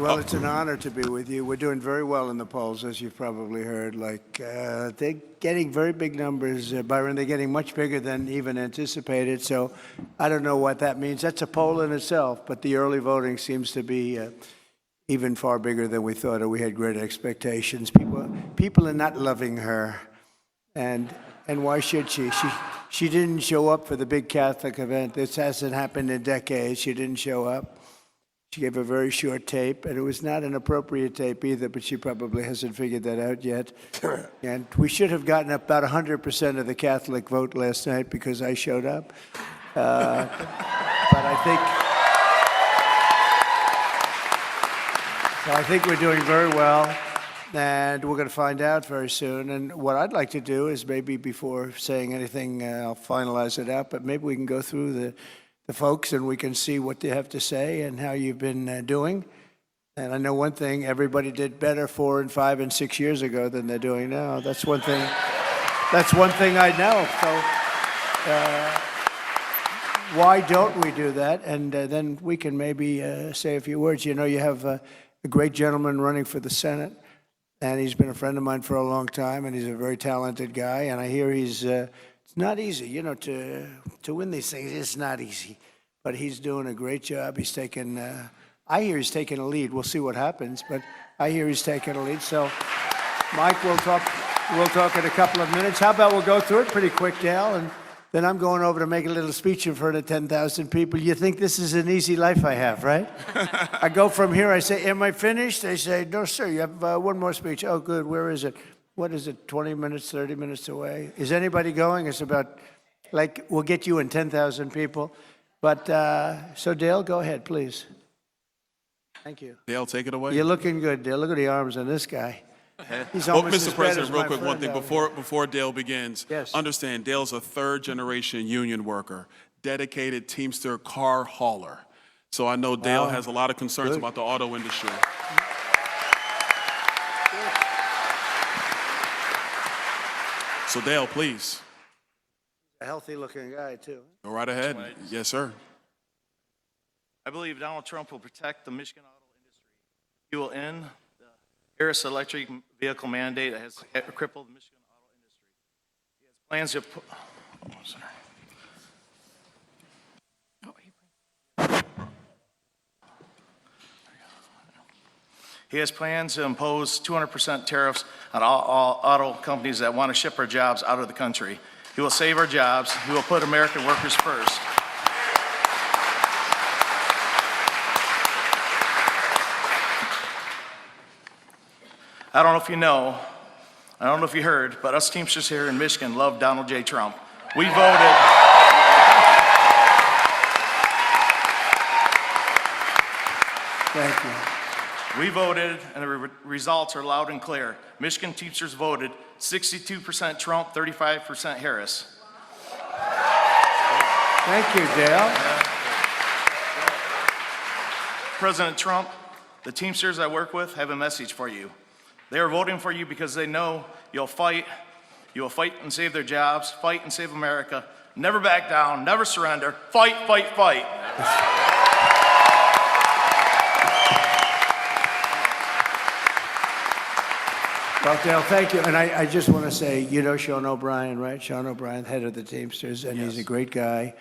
Well, it's an honor to be with you. We're doing very well in the polls, as you've probably heard. They're getting very big numbers, Byron. They're getting much bigger than even anticipated. So I don't know what that means. That's a poll in itself, but the early voting seems to be even far bigger than we thought, or we had great expectations. People are not loving her, and why should she? She didn't show up for the big Catholic event. This hasn't happened in decades. She didn't show up. She gave a very short tape, and it was not an appropriate tape either, but she probably hasn't figured that out yet. And we should have gotten about 100% of the Catholic vote last night because I showed up. But I think we're doing very well, and we're going to find out very soon. And what I'd like to do is maybe before saying anything, I'll finalize it out, but maybe we can go through the folks and we can see what they have to say and how you've been doing. And I know one thing, everybody did better 4 and 5 and 6 years ago than they're doing now. That's one thing. That's one thing I know. So why don't we do that? And then we can maybe say a few words. You know, you have a great gentleman running for the Senate, and he's been a friend of mine for a long time, and he's a very talented guy. And I hear he's it's not easy, you know, to win these things. It's not easy, but he's doing a great job. He's taken, I hear he's taking a lead. We'll see what happens, but I hear he's taking a lead. So, Mike, we'll talk in a couple of minutes. How about we'll go through it pretty quick, Dale, and then I'm going over to make a little speech in front of 10,000 people. You think this is an easy life I have, right? I go from here, I say, am I finished? They say, no, sir, you have one more speech. Oh, good, where is it? What is it, 20 minutes, 30 minutes away? Is anybody going? It's about, like, we'll get you in 10,000 people. But, so Dale, go ahead, please. Thank you. Dale, take it away. You're looking good, Dale. Look at the arms on this guy. He's Oh, almost Mr. as bad President, as real my quick, one friend thing over before Dale begins. Yes. Understand, Dale's a third-generation union worker, dedicated Teamster car hauler. So I know Dale has a lot of concerns about the auto industry. So Dale, please. A healthy-looking guy, too. Go right ahead. Yes, sir. I believe Donald Trump will protect the Michigan auto industry. He will end the Harris electric vehicle mandate that has crippled the Michigan auto industry. He has plans to put, He has plans to impose 200% tariffs on all auto companies that want to ship our jobs out of the country. He will save our jobs. He will put American workers first. I don't know if you know, I don't know if you heard, but us Teamsters here in Michigan love Donald J. Trump. We voted. Thank you. We voted, and the results are loud and clear. Michigan Teamsters voted 62% Trump, 35% Harris. Thank you, Dale. President Trump, the Teamsters I work with have a message for you. They are voting for you because they know you'll fight and save their jobs, fight and save America. Never back down, never surrender. Fight, fight, fight. Well, Dale, thank you. And I just want to say, you know Sean O'Brien, right? Sean O'Brien, head of the Teamsters, and He's a great guy.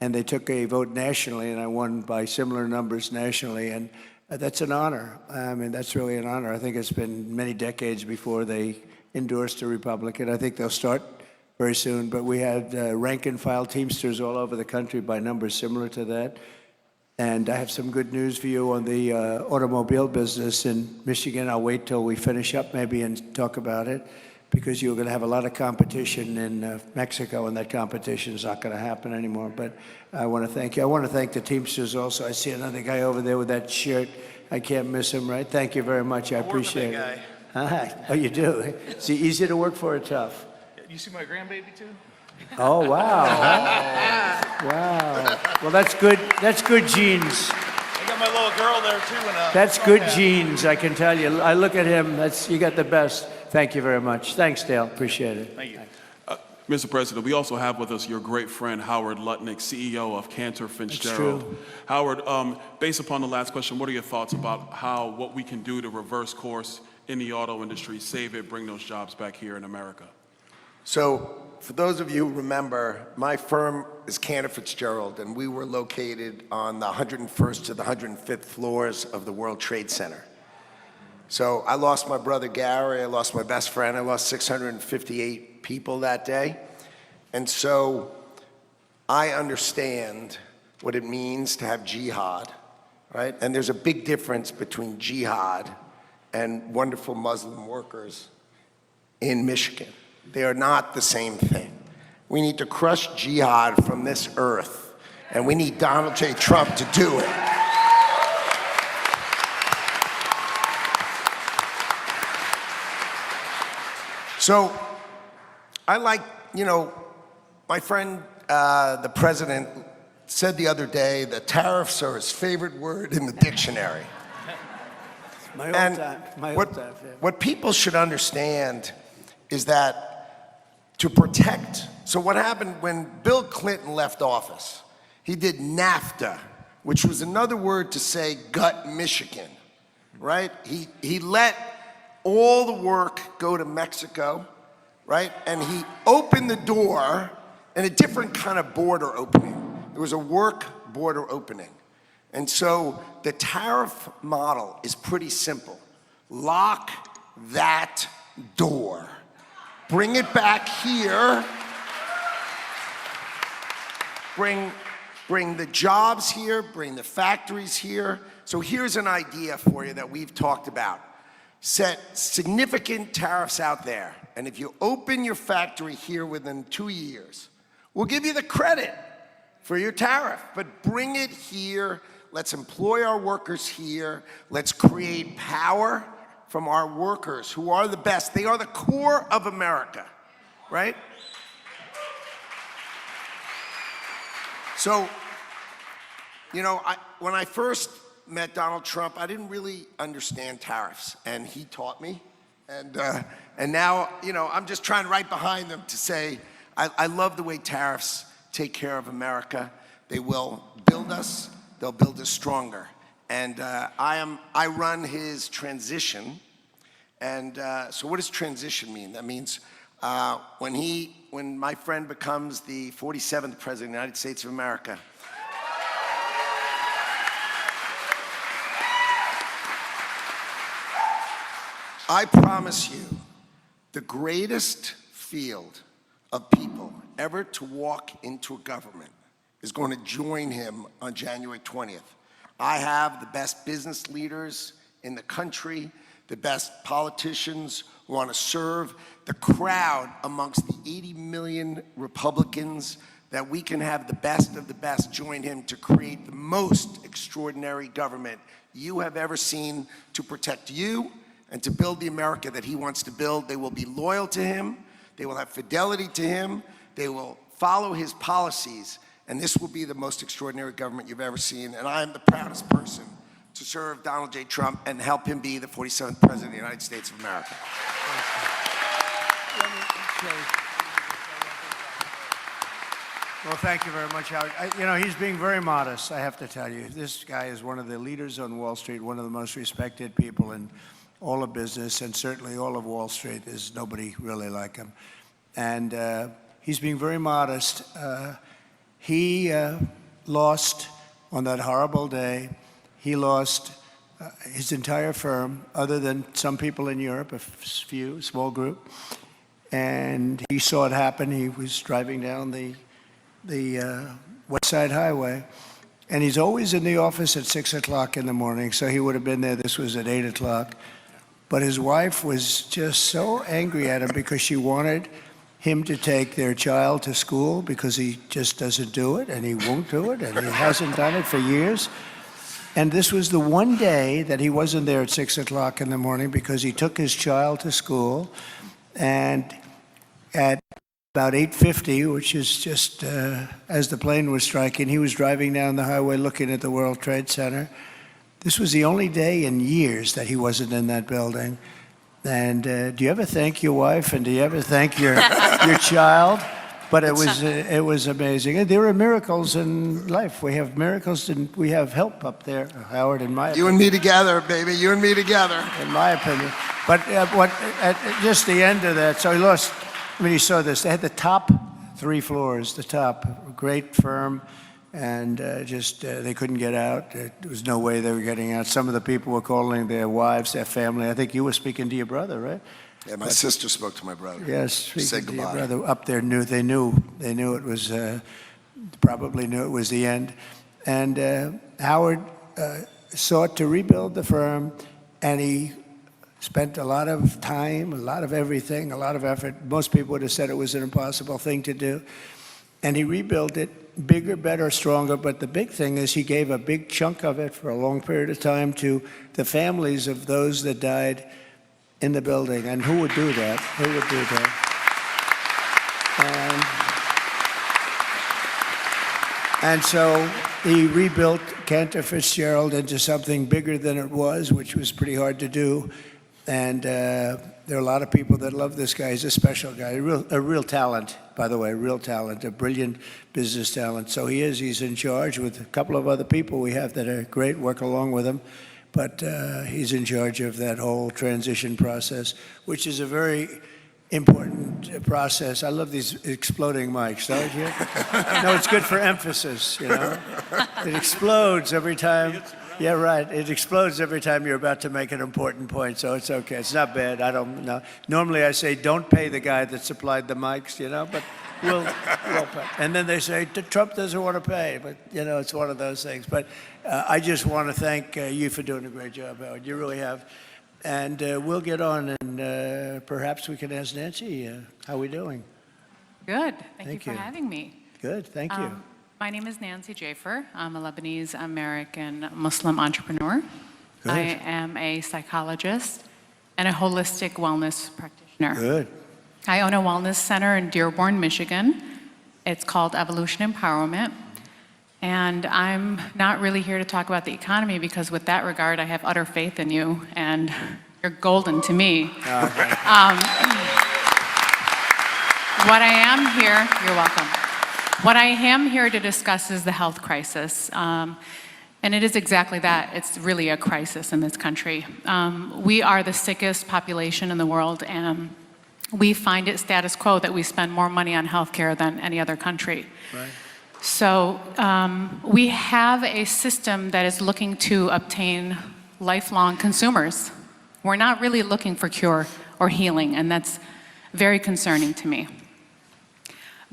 And they took a vote nationally, and I won by similar numbers nationally. And that's an honor. I mean, that's really an honor. I think it's been many decades before they endorsed a Republican. I think they'll start very soon. But we had rank and file Teamsters all over the country by numbers similar to that. And I have some good news for you on the automobile business in Michigan. I'll wait till we finish up maybe and talk about it, because you're going to have a lot of competition in Mexico, and that competition is not going to happen anymore. But I want to thank you. I want to thank the Teamsters also. I see another guy over there with that shirt. I can't miss him, right? Thank you very much. I appreciate it. Hi. Oh, you do? Is he easy to work for or tough? You see my grandbaby too? Oh, wow. Wow. Well, that's good. That's good genes. I got my little girl there too. That's good genes, I can tell you. I look at him. You got the best. Thank you very much. Thanks, Dale. Appreciate it. Thank you. Mr. President, we also have with us your great friend, Howard Lutnick, CEO of Cantor Fitzgerald. true. Howard, based upon the last question, what are your thoughts about what we can do to reverse course in the auto industry, save it, bring those jobs back here in America? So, for those of you who remember, my firm is Cantor Fitzgerald, and we were located on the 101st to the 105th floors of the World Trade Center. So I lost my brother Gary, I lost my best friend, I lost 658 people that day. And so I understand what it means to have jihad, right? And there's a big difference between jihad and wonderful Muslim workers in Michigan. They are not the same thing. We need to crush jihad from this earth, and we need Donald J. Trump to do it. So I like, my friend, the president, said the other day that tariffs are his favorite word in the dictionary. My And old time. what people should understand is that to protect, so what happened when Bill Clinton left office, he did NAFTA, which was another word to say gut Michigan, right? He let all the work go to Mexico, right? And he opened the door in a different kind of border opening. It was a work border opening. And so the tariff model is pretty simple. Lock that door. Bring it back here. Bring the jobs here, bring the factories here. So here's an idea for you that we've talked about. Set significant tariffs out there, and if you open your factory here within 2 years, we'll give you the credit for your tariff, but bring it here. Let's employ our workers here. Let's create power from our workers, who are the best. They are the core of America, right? So, when I first met Donald Trump, I didn't really understand tariffs, and he taught me. And now, I'm just trying right behind them to say, I love the way tariffs take care of America. They will build us. They'll build us stronger. And I run his transition. And so what does transition mean? That means when my friend becomes the 47th president of the United States of America, I promise you, the greatest field of people ever to walk into a government is going to join him on January 20th. I have the best business leaders in the country, the best politicians who want to serve the crowd amongst the 80 million Republicans, that we can have the best of the best join him to create the most extraordinary government you have ever seen to protect you and to build the America that he wants to build. They will be loyal to him. They will have fidelity to him. They will follow his policies. And this will be the most extraordinary government you've ever seen. And I am the proudest person to serve Donald J. Trump and help him be the 47th President of the United States of America. Well, thank you very much, Howard. He's being very modest, I have to tell you. This guy is one of the leaders on Wall Street, one of the most respected people in all of business, and certainly all of Wall Street. There's nobody really like him. And he's being very modest. He lost on that horrible day. He lost his entire firm, other than some people in Europe, a few, small group. And he saw it happen. He was driving down the West Side Highway, and he's always in the office at 6 o'clock in the morning, so he would have been there. This was at 8 o'clock. But his wife was just so angry at him because she wanted him to take their child to school, because he just doesn't do it, and he won't do it, and he hasn't done it for years. And this was the one day that he wasn't there at 6 o'clock in the morning, because he took his child to school, and at about 8:50, which is just as the plane was striking, he was driving down the highway looking at the World Trade Center. This was the only day in years that he wasn't in that building. And do you ever thank your wife, and do you ever thank your child But it was amazing. And there are miracles in life. We have miracles and we have help up there, Howard, in my You opinion. and me together, baby. You and me together. In my opinion. But at just the end of that, so he lost, I mean, you saw this. They had the top 3 floors, the top, great firm, and they couldn't get out. There was no way they were getting out. Some of the people were calling their wives, their family. I think you were speaking to your brother, right? Yeah, my sister spoke to my brother. Yes, Say speaking to your goodbye. brother up there, they knew it was, probably knew it was the end. And Howard sought to rebuild the firm, and he spent a lot of time, a lot of everything, a lot of effort. Most people would have said it was an impossible thing to do. And he rebuilt it bigger, better, stronger. But the big thing is he gave a big chunk of it for a long period of time to the families of those that died in the building. And who would do that? Who would do that? And so he rebuilt Cantor Fitzgerald into something bigger than it was, which was pretty hard to do. And there are a lot of people that love this guy. He's a special guy, a real talent, by the way, a real talent, a brilliant business talent. So he's in charge with a couple of other people we have that are great, work along with him. But he's in charge of that whole transition process, which is a very important process. I love these exploding mics, don't you? No, it's good for emphasis, you know. It explodes every time. Yeah, right. It explodes every time you're about to make an important point, so it's okay. It's not bad. I don't know. Normally I say, don't pay the guy that supplied the mics, you know, but we'll pay. And then they say, Trump doesn't want to pay, but, you know, it's one of those things. But I just want to thank you for doing a great job, Howard. You really have. And we'll get on, and perhaps we can ask Nancy, how are we doing? Good. Thank you Thank for you. having me. Good, thank you. My name is Nancy Jaffer. I'm a Lebanese-American Muslim entrepreneur. Good. I am a psychologist and a holistic wellness practitioner. Good. I own a wellness center in Dearborn, Michigan. It's called Evolution Empowerment. And I'm not really here to talk about the economy because with that regard, I have utter faith in you and you're golden to me. Okay. What I am here, you're welcome. What I am here to discuss is the health crisis. And it is exactly that. It's really a crisis in this country. We are the sickest population in the world, and we find it status quo that we spend more money on healthcare than any other country. Right. So we have a system that is looking to obtain lifelong consumers. We're not really looking for cure or healing, and that's very concerning to me.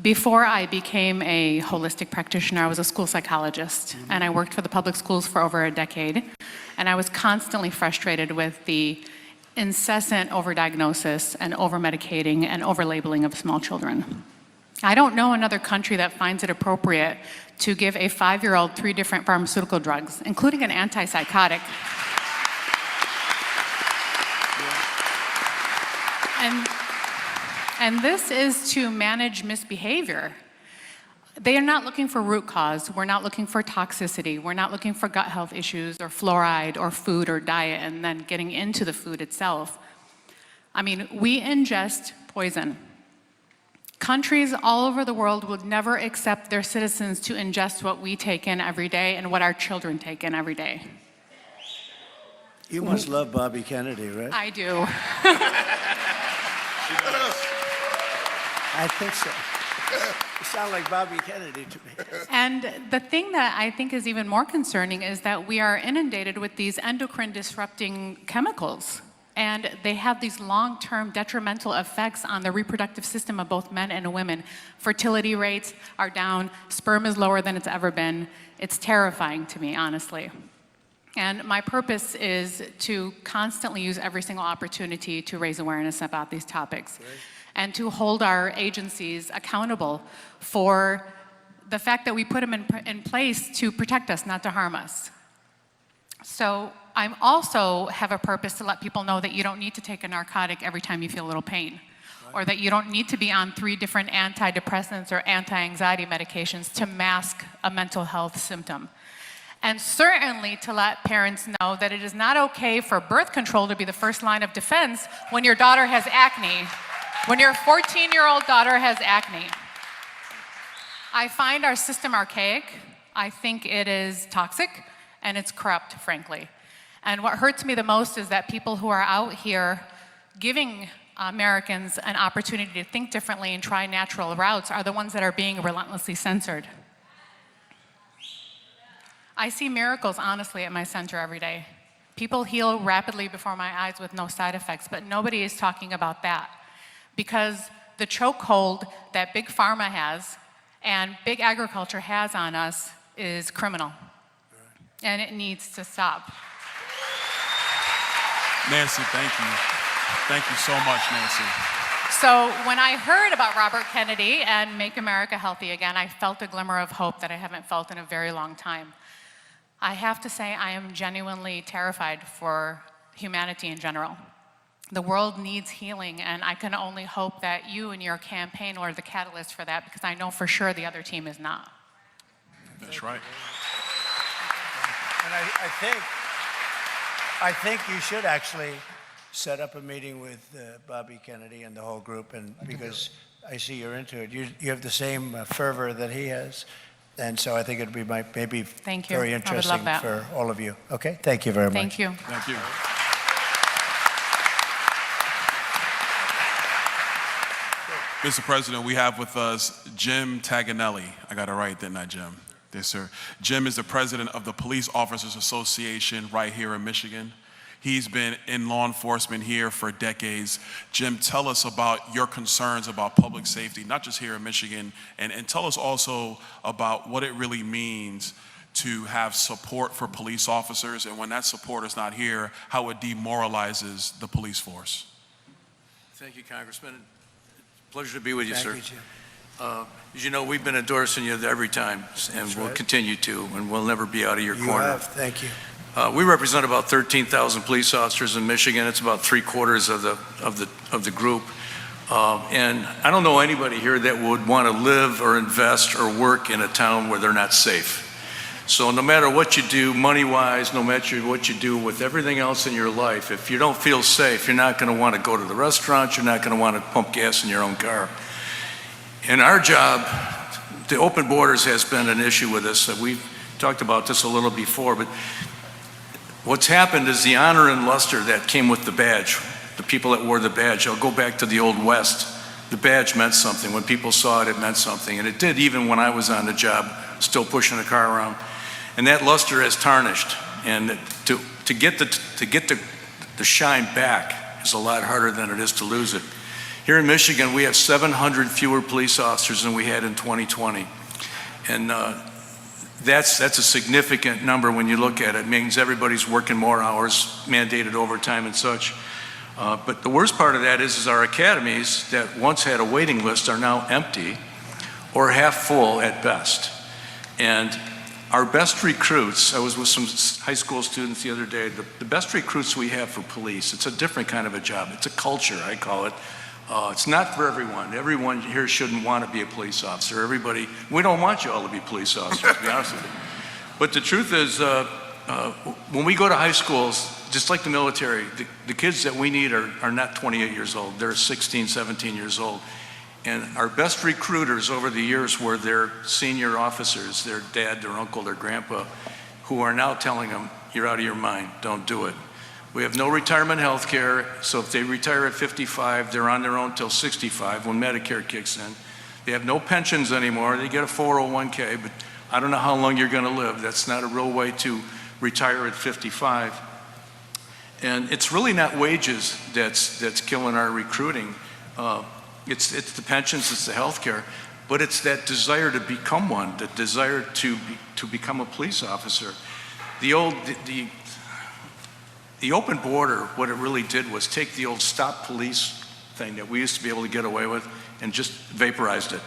Before I became a holistic practitioner, I was a school psychologist, and I worked for the public schools for over a decade, and I was constantly frustrated with the incessant overdiagnosis and overmedicating and overlabeling of small children. I don't know another country that finds it appropriate to give a 5-year-old 3 different pharmaceutical drugs, including an antipsychotic. And this is to manage misbehavior. They are not looking for root cause. We're not looking for toxicity. We're not looking for gut health issues or fluoride or food or diet and then getting into the food itself. I mean, we ingest poison. Countries all over the world would never accept their citizens to ingest what we take in every day and what our children take in every day. You must love Bobby Kennedy, right? I do. I think so. You sound like Bobby Kennedy to me. And the thing that I think is even more concerning is that we are inundated with these endocrine disrupting chemicals. And they have these long-term detrimental effects on the reproductive system of both men and women. Fertility rates are down, sperm is lower than it's ever been. It's terrifying to me, honestly. And my purpose is to constantly use every single opportunity to raise awareness about these topics. Right. And to hold our agencies accountable for the fact that we put them in place to protect us, not to harm us. So I also have a purpose to let people know that you don't need to take a narcotic every time you feel a little pain, right, or that you don't need to be on 3 different antidepressants or anti-anxiety medications to mask a mental health symptom. And certainly to let parents know that it is not okay for birth control to be the first line of defense when your daughter has acne. When your 14-year-old daughter has acne. I find our system archaic. I think it is toxic, and it's corrupt, frankly. And what hurts me the most is that people who are out here giving Americans an opportunity to think differently and try natural routes are the ones that are being relentlessly censored. I see miracles, honestly, at my center every day. People heal rapidly before my eyes with no side effects, but nobody is talking about that because the chokehold that Big Pharma has and big agriculture has on us is criminal, and it needs to stop. Nancy, thank you. Thank you so much, Nancy. So when I heard about Robert Kennedy and Make America Healthy Again, I felt a glimmer of hope that I haven't felt in a very long time. I have to say I am genuinely terrified for humanity in general. The world needs healing, and I can only hope that you and your campaign are the catalyst for that, because I know for sure the other team is not. That's right. And I think you should actually set up a meeting with Bobby Kennedy and the whole group, and because I see you're into it. You have the same fervor that he has, and so I think it would be maybe Thank you. very I would interesting love that. for all of you. Okay, thank you very much. Thank you. Thank you. Mr. President, we have with us Jim Taganelli. I got it right, didn't I, Jim? Yes, sir. Jim is the president of the Police Officers Association right here in Michigan. He's been in law enforcement here for decades. Jim, tell us about your concerns about public safety, not just here in Michigan, and tell us also about what it really means to have support for police officers, and when that support is not here, how it demoralizes the police force. Thank you, Congressman. Pleasure to be with you, Thank sir. you, Jim. As you know, we've been endorsing you every time, and we'll right. continue to, and we'll never be out of your You corner. have. Thank you. We represent about 13,000 police officers in Michigan. It's about 3/4 of the group. And I don't know anybody here that would want to live or invest or work in a town where they're not safe. So no matter what you do, money-wise, no matter what you do with everything else in your life, if you don't feel safe, you're not going to want to go to the restaurant, you're not going to want to pump gas in your own car. In our job, the open borders has been an issue with us. We've talked about this a little before, but what's happened is the honor and luster that came with the badge, the people that wore the badge. I'll go back to the Old West. The badge meant something. When people saw it, it meant something. And it did even when I was on the job, still pushing a car around. And that luster has tarnished. And to get the shine back is a lot harder than it is to lose it. Here in Michigan, we have 700 fewer police officers than we had in 2020. And that's a significant number when you look at it. It means everybody's working more hours, mandated overtime and such. But the worst part of that is our academies that once had a waiting list are now empty or half full at best. And our best recruits, I was with some high school students the other day, the best recruits we have for police, it's a different kind of a job. It's a culture, I call it. It's not for everyone. Everyone here shouldn't want to be a police officer. Everybody, we don't want you all to be police officers, to be honest with you. But the truth is, when we go to high schools, just like the military, the kids that we need are not 28 years old. They're 16, 17 years old. And our best recruiters over the years were their senior officers, their dad, their uncle, their grandpa, who are now telling them, you're out of your mind, don't do it. We have no retirement health care, so if they retire at 55, they're on their own till 65 when Medicare kicks in. They have no pensions anymore. They get a 401k, but I don't know how long you're going to live. That's not a real way to retire at 55. And it's really not wages that's killing our recruiting. It's the pensions, it's the health care, but it's that desire to become one, that desire to become a police officer. The open border, what it really did was take the old stop police thing that we used to be able to get away with and just vaporized it.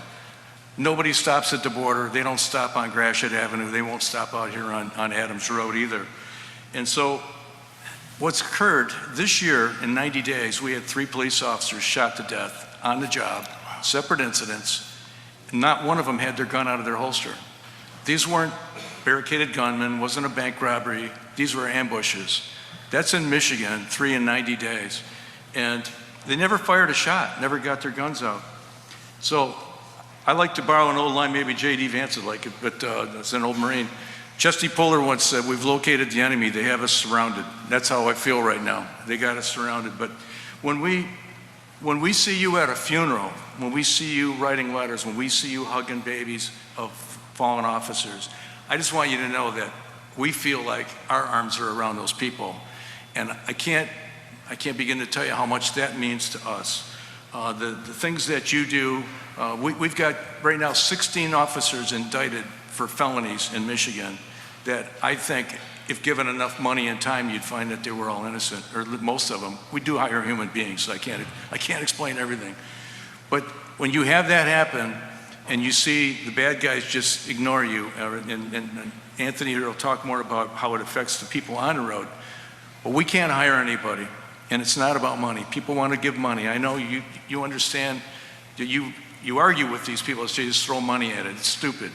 Nobody stops at the border. They don't stop on Gratiot Avenue. They won't stop out here on Adams Road either. And so what's occurred this year in 90 days, we had 3 police officers shot to death on the job, separate incidents. Not one of them had their gun out of their holster. These weren't barricaded gunmen, wasn't a bank robbery. These were ambushes. That's in Michigan, 3 in 90 days. And they never fired a shot, never got their guns out. So I like to borrow an old line, maybe J.D. Vance would like it, but it's an old Marine. Chesty Puller once said, "We've located the enemy, they have us surrounded." That's how I feel right now. They got us surrounded. But when we see you at a funeral, when we see you writing letters, when we see you hugging babies of fallen officers, I just want you to know that we feel like our arms are around those people. And I can't begin to tell you how much that means to us. The things that you do, we've got right now 16 officers indicted for felonies in Michigan that I think if given enough money and time, you'd find that they were all innocent, or most of them. We do hire human beings, so I can't explain everything. But when you have that happen and you see the bad guys just ignore you, and Anthony here will talk more about how it affects the people on the road, but we can't hire anybody, and it's not about money. People want to give money. I know you understand that you argue with these people, so you just throw money at it. It's stupid.